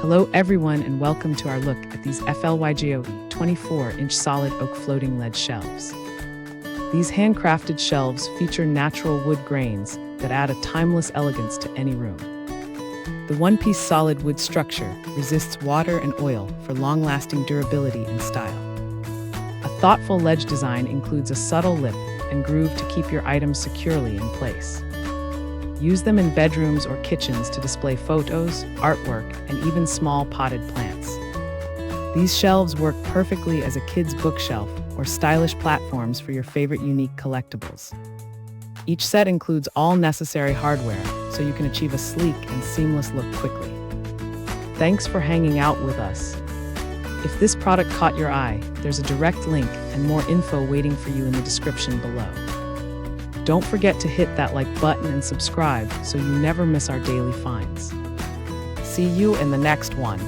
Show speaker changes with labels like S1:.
S1: Hello everyone and welcome to our look at these Flyjoe 24-inch solid oak floating lead shelves. These handcrafted shelves feature natural wood grains that add a timeless elegance to any room. The one-piece solid wood structure resists water and oil for long-lasting durability and style. A thoughtful ledge design includes a subtle lip and groove to keep your items securely in place. Use them in bedrooms or kitchens to display photos, artwork, and even small potted plants. These shelves work perfectly as a kid's bookshelf or stylish platforms for your favorite unique collectibles. Each set includes all necessary hardware, so you can achieve a sleek and seamless look quickly. Thanks for hanging out with us. If this product caught your eye, there's a direct link and more info waiting for you in the description below. Don't forget to hit that like button and subscribe so you never miss our daily finds. See you in the next one.